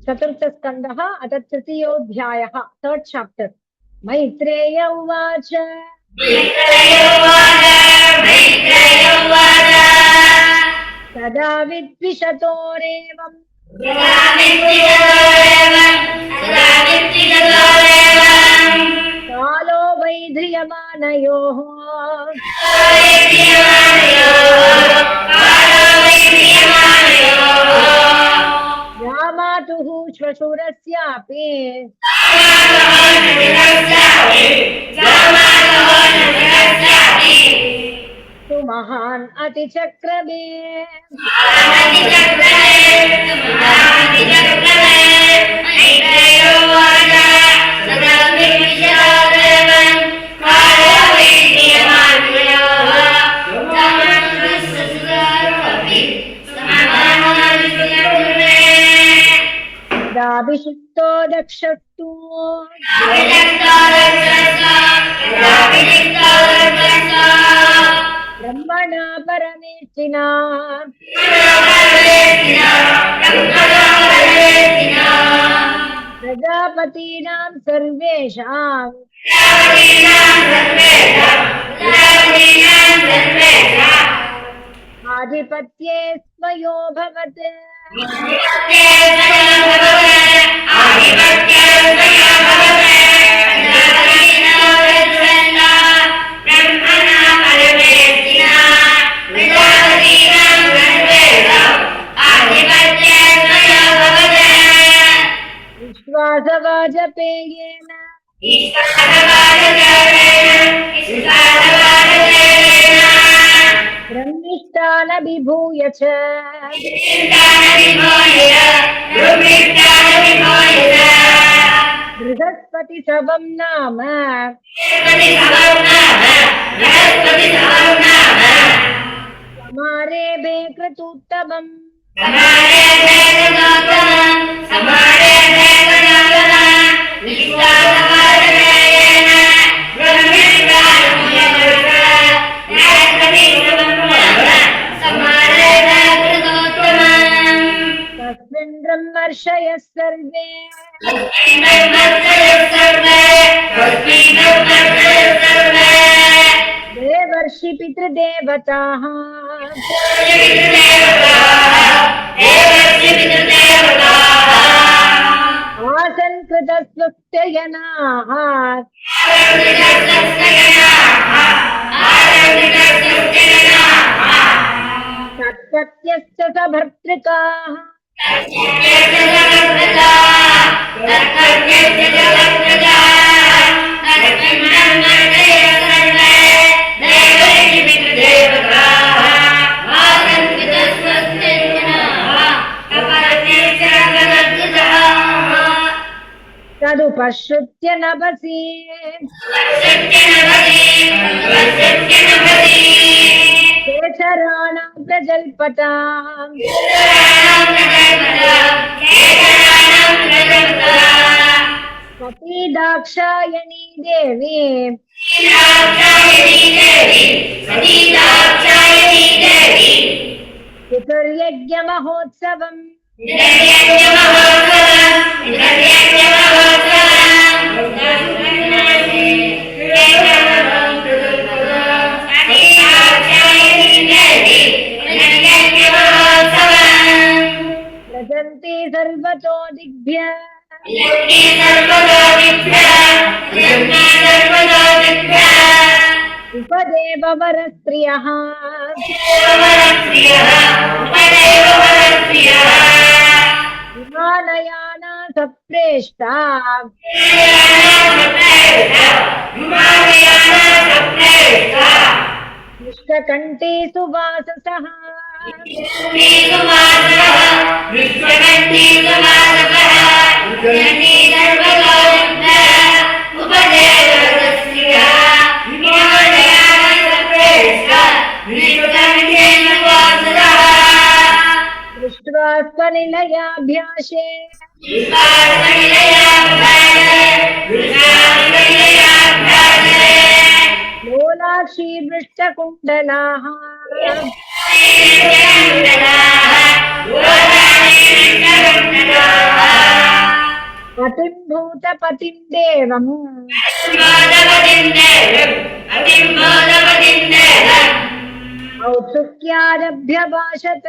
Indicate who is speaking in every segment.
Speaker 1: चतुर्थस्कन्धः अथ तृतीयोऽध्यायः third chapter Maitreya उवाच तदा विद्विषतोरेवम् कालो वैध्रियमानयोः रामातुः श्वशुरस्यापि तु महान् अतिचक्रमे दाभिषिक्तो दक्षस्तु ब्रह्मणा परमेष्ठिना प्रजापतीनां सर्वेषाम् आधिपत्ये स्वयोऽभवत् विश्वासवाजपेयेन ब्रह्मिष्ठानभिभूय च बृहस्पतिसवं नाम समारेभे कृतोत्तमम् तस्मिन् ब्रह्मर्षयः सर्वे देवर्षि पितृदेवताः आसन् कृतस्वस्त्ययनाः तत्सत्यश्च स भर्तृकाः तदुपश्रुत्य नभसि केचराणां प्रजल्पताम् सती दाक्षायणी देवी पितुर्यज्ञमहोत्सवम् प्रजन्ति सर्वतो दिग्भ्य उपदेव वरस्त्रियः हिमालयाना सप्रेष्टा निष्ककण्ठी सुवाससः दृष्ट्वा स्वनिलयाभ्यासे लोलाक्षी वृष्टकुण्डलाः अतिं भूतपतिं देवम् औत्सुक्यादभ्यभाषत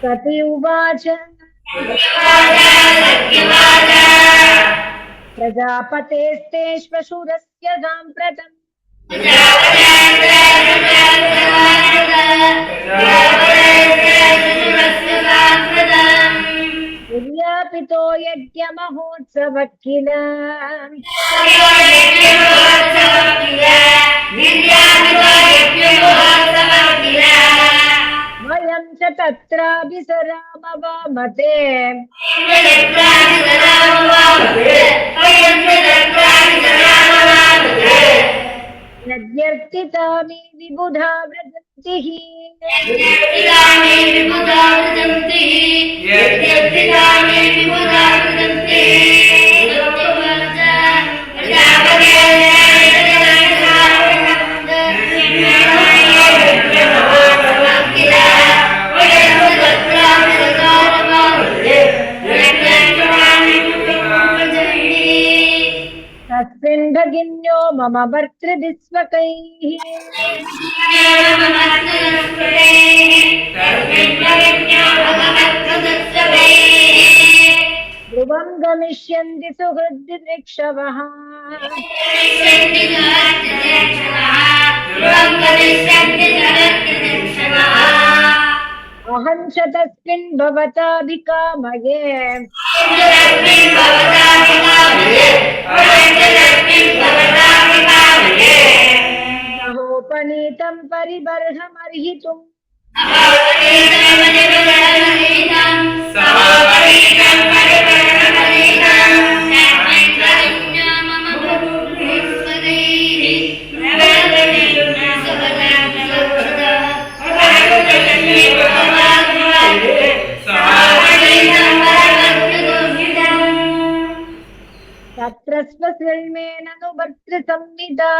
Speaker 1: सती उवाच प्रजापतेस्ते श्वशुरस्य साम्प्रतम् उद्यापितो यज्ञमहोत्सवः किल वयं च तत्राभिसरामवामते यद्यर्थिता मे विबुधा व्रजन्तिः तस्मिन् भगिन्यो मम भर्तृभिस्वकैः ध्रुवं गमिष्यन्ति सुहृद्दिदृक्षवः अहं च तस्मिन् भवताभिकामये सहोपनीतं परिबर्हमर्हितुम् तत्र स्वसिल्मेन नु भर्तृसंहिता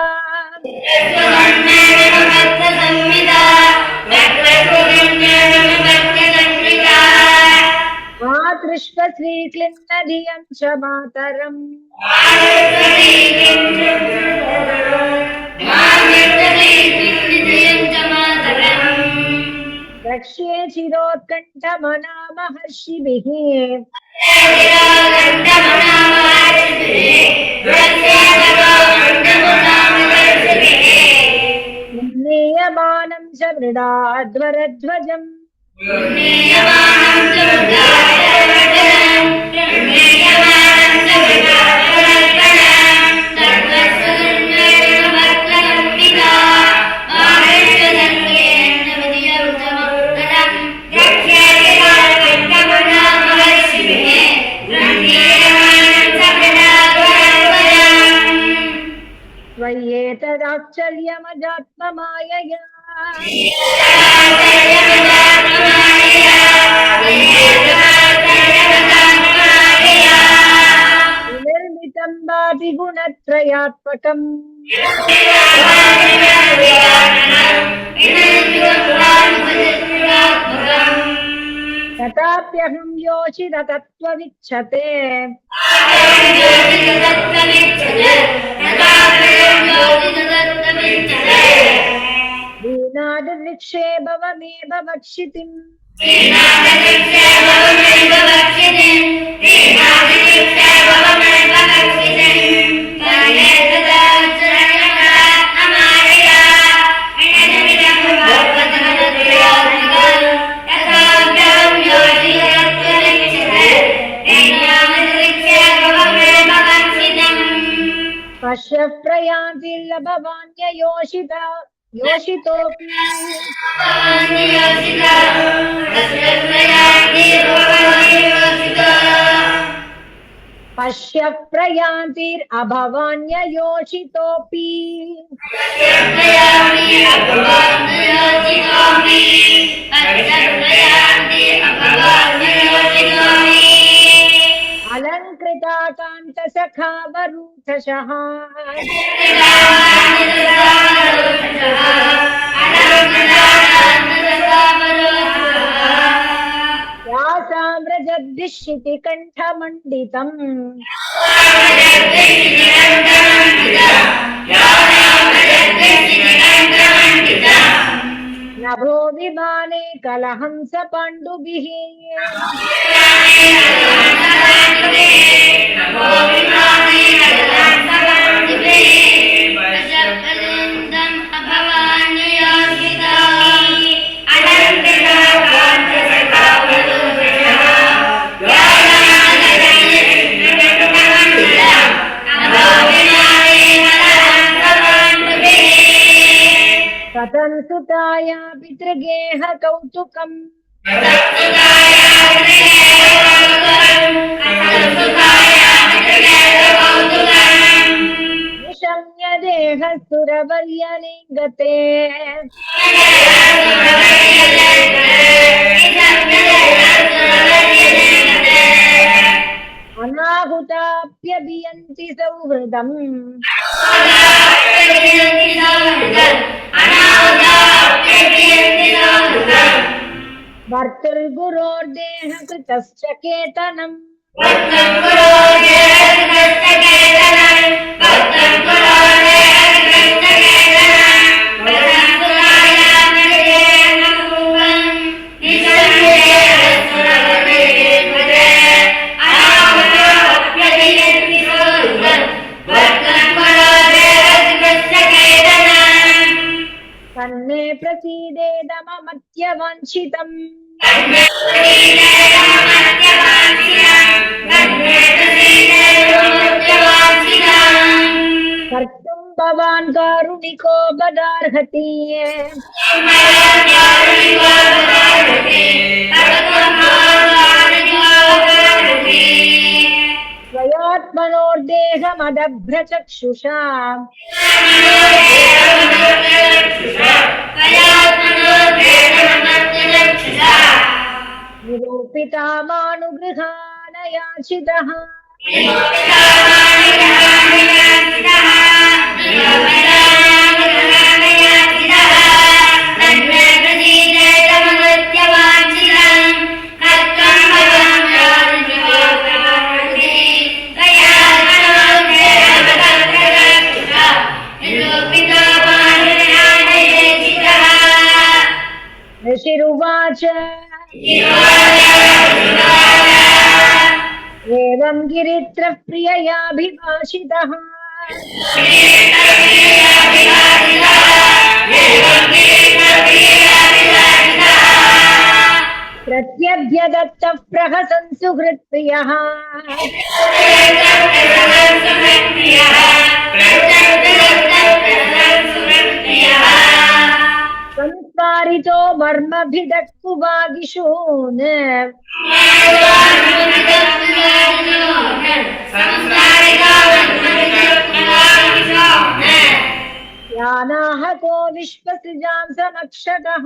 Speaker 1: मातृष्व श्रीक्लिन्नधियं च मातरम् रक्ष्ये चिरोत्कण्ठमना महर्षिभिः निर्णीयमानं च मृडाध्वरध्वजम् त्वय्येतदाश्चर्यमजात्ममायया निर्मितं भाति गुणत्रयात्मकम् तथाप्यहं योषित तत्त्वविच्छते दीनादृक्षे भवमेव भक्षितिम् पश्य प्रयान्तिर्लभवान्ययोषिता योषितोऽपि पश्य प्रयान्तिरभवान्ययोषितोऽपि अचन्ता कान्त सखा वरूथशः व्यासाम्रजद्दिश्यति कण्ठमण्डितम् नभो विमाने कलहंस पाण्डुभिः कथं सुताया पितृगेह कौतुकम् निशम्य देहसुरवर्यलिङ्गते अनाहुताप्यभियन्ति सौहृदम् भर्तृगुरोर्देह कृतश्च केतनम् तन्मे प्रसीदेदममत्यवाञ्छितम् कर्तुं भवान् कारुणिको बदार्हति स्वयात्मनोर्देहमदभ्रचक्षुषा निरूपिता मानुगृहानयाचितः ऋषिरुवाच एवं गिरित्रः प्रिययाभिभाषितः प्रत्यभ्यदत्तः प्रहसन् सुहृत्प्रियः संस्कारितो मर्मभिदक्कुवागिशून् यानाहतो विश्वसृजां समक्षतः